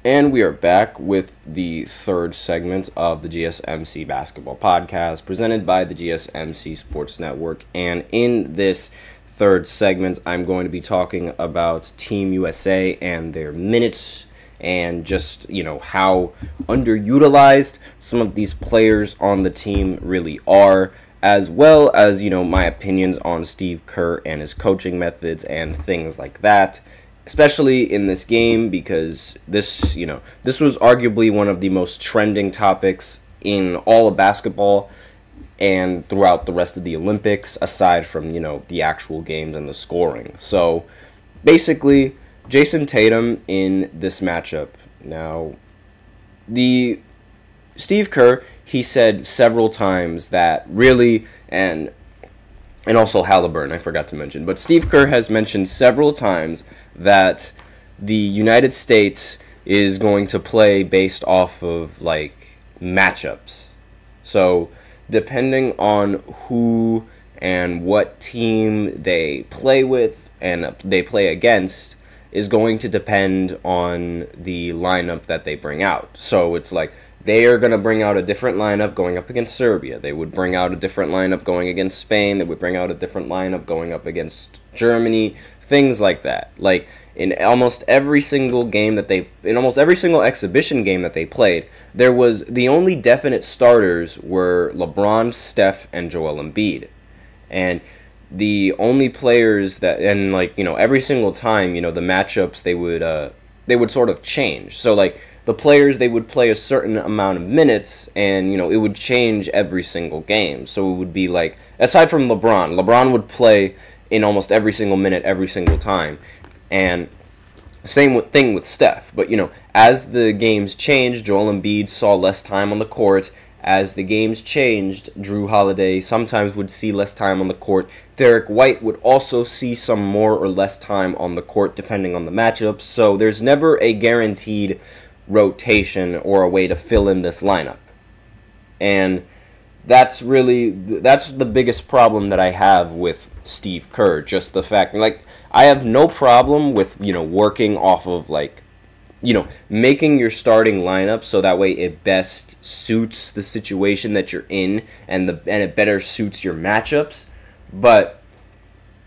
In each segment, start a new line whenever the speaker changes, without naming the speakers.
And we are back with the third segment of the GSMC Basketball Podcast presented by the GSMC Sports Network. And in this third segment, I'm going to be talking about Team USA and their minutes and just, how underutilized some of these players on the team really are, as well as, my opinions on Steve Kerr and his coaching methods and things like that. Especially in this game, because this was arguably one of the most trending topics in all of basketball and throughout the rest of the Olympics, aside from, the actual games and the scoring. So, basically, Jayson Tatum in this matchup. Now, the Steve Kerr, he said several times that really, and also Haliburton, I forgot to mention. But Steve Kerr has mentioned several times that the United States is going to play based off of, matchups. So, depending on who and what team they play with and they play against is going to depend on the lineup that they bring out. So, it's like, they are going to bring out a different lineup going up against Serbia. They would bring out a different lineup going against Spain. They would bring out a different lineup going up against Germany. Things like that. Like, in almost every single game in almost every single exhibition game that they played, the only definite starters were LeBron, Steph, and Joel Embiid. And the only players every single time, the matchups, they would sort of change. So, the players, they would play a certain amount of minutes, and, it would change every single game. So it would be aside from LeBron would play in almost every single minute, every single time. And same thing with Steph. But, as the games changed, Joel Embiid saw less time on the court. As the games changed, Jrue Holiday sometimes would see less time on the court. Derek White would also see some more or less time on the court, depending on the matchup. So there's never a guaranteed rotation or a way to fill in this lineup. And that's the biggest problem that I have with Steve Kerr. Just the fact, I have no problem with, working off of, making your starting lineup so that way it best suits the situation that you're in and it better suits your matchups. But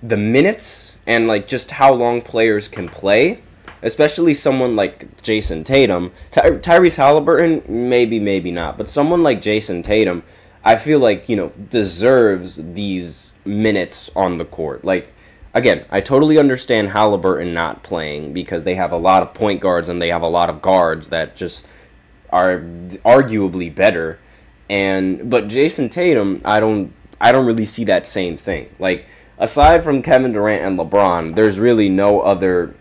the minutes and, just how long players can play, especially someone like Jayson Tatum, Tyrese Haliburton, maybe not, but someone like Jayson Tatum, I feel deserves these minutes on the court. Again, I totally understand Halliburton not playing because they have a lot of point guards and they have a lot of guards that just are arguably better. But Jayson Tatum, I don't really see that same thing. Aside from Kevin Durant and LeBron, there's really no other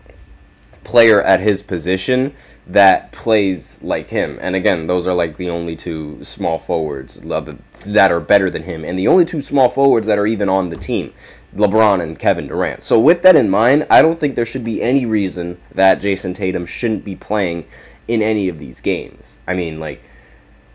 player at his position that plays like him. And again, those are the only two small forwards that are better than him, and the only two small forwards that are even on the team, LeBron and Kevin Durant. So with that in mind, I don't think there should be any reason that Jayson Tatum shouldn't be playing in any of these games. I mean,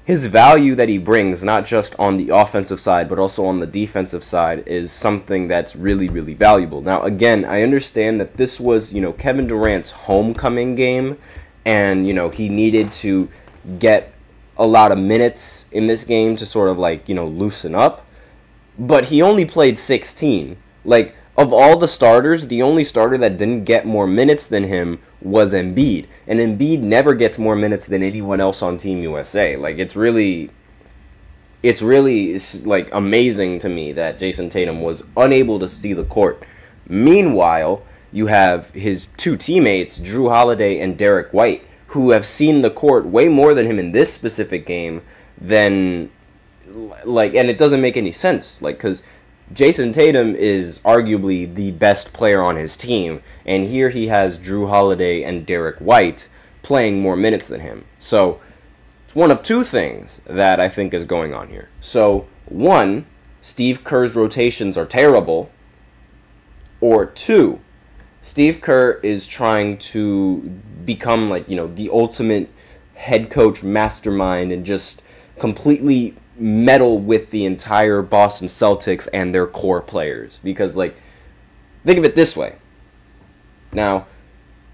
his value that he brings, not just on the offensive side, but also on the defensive side, is something that's really, really valuable. Now, again, I understand that this was, Kevin Durant's homecoming game, and, he needed to get a lot of minutes in this game to sort of, loosen up. But he only played 16. Of all the starters, the only starter that didn't get more minutes than him was Embiid. And Embiid never gets more minutes than anyone else on Team USA. It's really amazing to me that Jayson Tatum was unable to see the court. Meanwhile, you have his two teammates, Jrue Holiday and Derek White, who have seen the court way more than him in this specific game than, and it doesn't make any sense, because Jayson Tatum is arguably the best player on his team, and here he has Jrue Holiday and Derek White playing more minutes than him. So, it's one of two things that I think is going on here. So, one, Steve Kerr's rotations are terrible, or two, Steve Kerr is trying to become the ultimate head coach mastermind and just completely meddle with the entire Boston Celtics and their core players. Because, think of it this way. Now,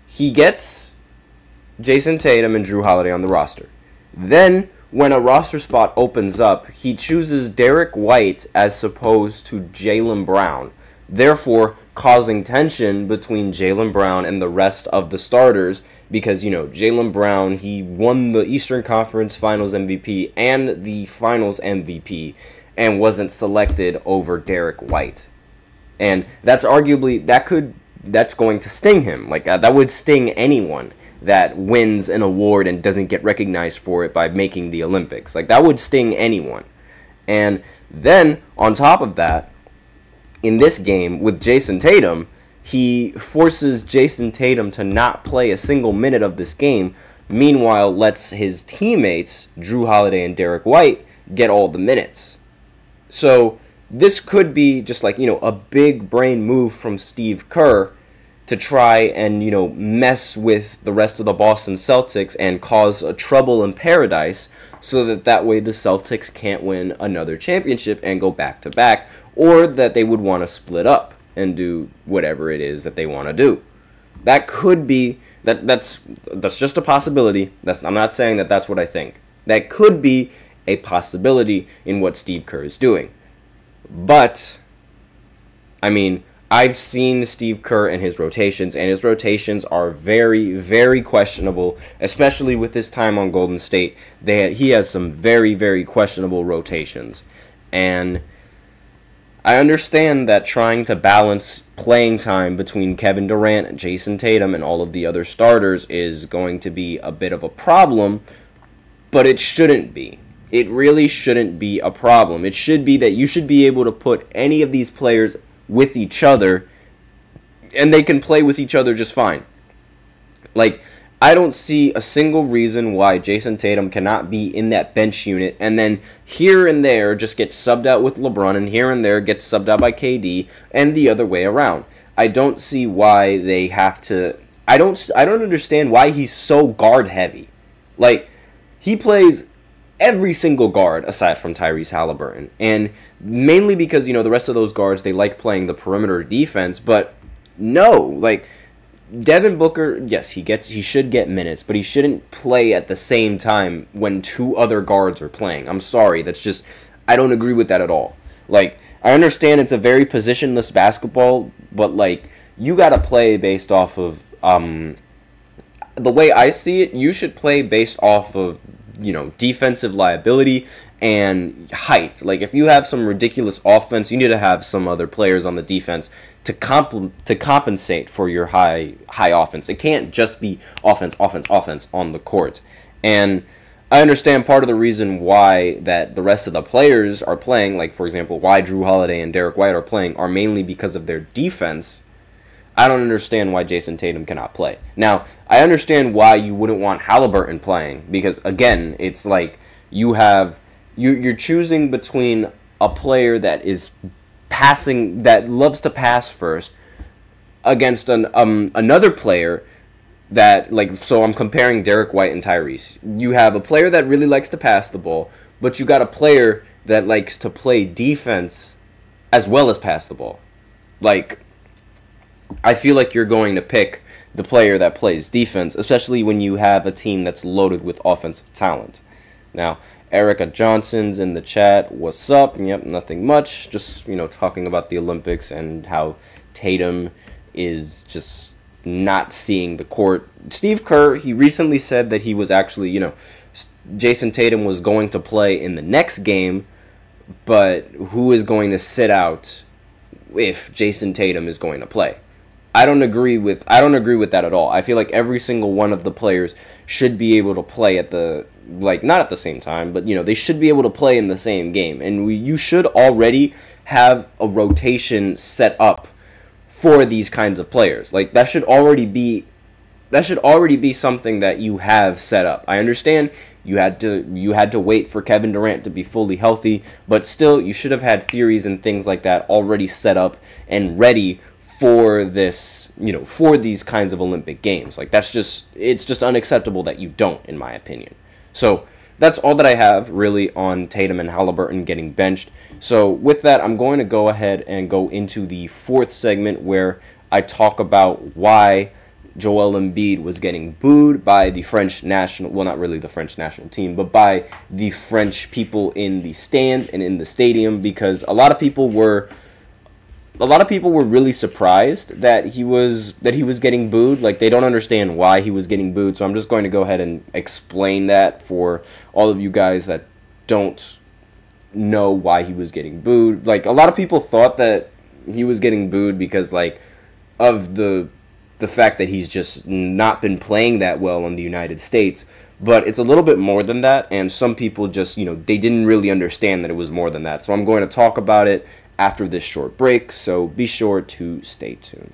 he gets Jayson Tatum and Jrue Holiday on the roster. Then, when a roster spot opens up, he chooses Derek White as opposed to Jaylen Brown, therefore causing tension between Jaylen Brown and the rest of the starters because, Jaylen Brown, he won the Eastern Conference Finals MVP and the Finals MVP and wasn't selected over Derek White. And that's arguably, that's going to sting him. Like, that would sting anyone that wins an award and doesn't get recognized for it by making the Olympics. Like, that would sting anyone. And then, on top of that, in this game with Jayson Tatum, he forces Jayson Tatum to not play a single minute of this game, meanwhile lets his teammates, Jrue Holiday and Derek White, get all the minutes. So, this could be just like, a big brain move from Steve Kerr to try and, mess with the rest of the Boston Celtics and cause a trouble in paradise so that way the Celtics can't win another championship and go back-to-back, or that they would want to split up and do whatever it is that they want to do. That could be, that's just a possibility. I'm not saying that that's what I think. That could be a possibility in what Steve Kerr is doing. But, I've seen Steve Kerr and his rotations are very, very questionable, especially with this time on Golden State. He has some very, very questionable rotations. And I understand that trying to balance playing time between Kevin Durant, Jayson Tatum, and all of the other starters is going to be a bit of a problem, but it shouldn't be. It really shouldn't be a problem. It should be that you should be able to put any of these players with each other, and they can play with each other just fine. Like, I don't see a single reason why Jayson Tatum cannot be in that bench unit and then here and there just get subbed out with LeBron and here and there gets subbed out by KD and the other way around. I don't see why they have to. I don't understand why he's so guard heavy. Like, he plays every single guard aside from Tyrese Haliburton, and mainly because the rest of those guards, they like playing the perimeter defense, but no, like Devin Booker, yes, he should get minutes, but he shouldn't play at the same time when two other guards are playing. I'm sorry, I don't agree with that at all. Like, I understand it's a very positionless basketball, but like, you gotta play based off of the way I see it, you should play based off of defensive liability and height. Like, if you have some ridiculous offense, you need to have some other players on the defense to compensate for your high offense. It can't just be offense on the court. And I understand part of the reason why that the rest of the players are playing, like, for example, why Jrue Holiday and Derek White are playing, are mainly because of their defense. I don't understand why Jayson Tatum cannot play. Now, I understand why you wouldn't want Haliburton playing, because, again, it's like you're choosing between a player that is passing, that loves to pass first, against another player that, like, so I'm comparing Derek White and Tyrese. You have a player that really likes to pass the ball, but you got a player that likes to play defense as well as pass the ball. Like, I feel like you're going to pick the player that plays defense, especially when you have a team that's loaded with offensive talent. Now, Erica Johnson's in the chat. What's up? Yep, nothing much. Just, talking about the Olympics and how Tatum is just not seeing the court. Steve Kerr, he recently said that he was actually, Jayson Tatum was going to play in the next game, but who is going to sit out if Jayson Tatum is going to play? I don't agree with that at all. I feel like every single one of the players should be able to play at the, like, not at the same time, but they should be able to play in the same game. And you should already have a rotation set up for these kinds of players. Like, that should already be something that you have set up. I understand you had to wait for Kevin Durant to be fully healthy, but still you should have had theories and things like that already set up and ready for this, for these kinds of Olympic games. Like, it's just unacceptable that you don't, in my opinion. So that's all that I have really on Tatum and Haliburton getting benched. So with that, I'm going to go ahead and go into the fourth segment where I talk about why Joel Embiid was getting booed by the French national, well, not really the French national team, but by the French people in the stands and in the stadium, because a lot of people were really surprised that he was getting booed. Like, they don't understand why he was getting booed. So I'm just going to go ahead and explain that for all of you guys that don't know why he was getting booed. Like, a lot of people thought that he was getting booed because, like, of the fact that he's just not been playing that well in the United States. But it's a little bit more than that, and some people just, they didn't really understand that it was more than that. So I'm going to talk about it after this short break, so be sure to stay tuned.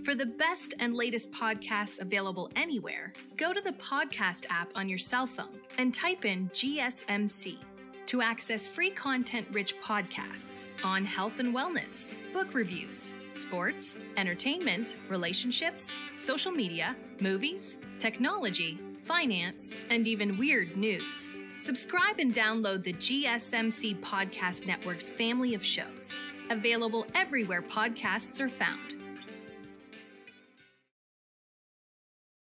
For the best and latest podcasts available anywhere, go to the podcast app on your cell phone and type in GSMC to access free content-rich podcasts on health and wellness, book reviews, sports, entertainment, relationships, social media, movies, technology, finance, and even weird news. Subscribe and download the GSMC Podcast Network's family of shows, available everywhere podcasts are found.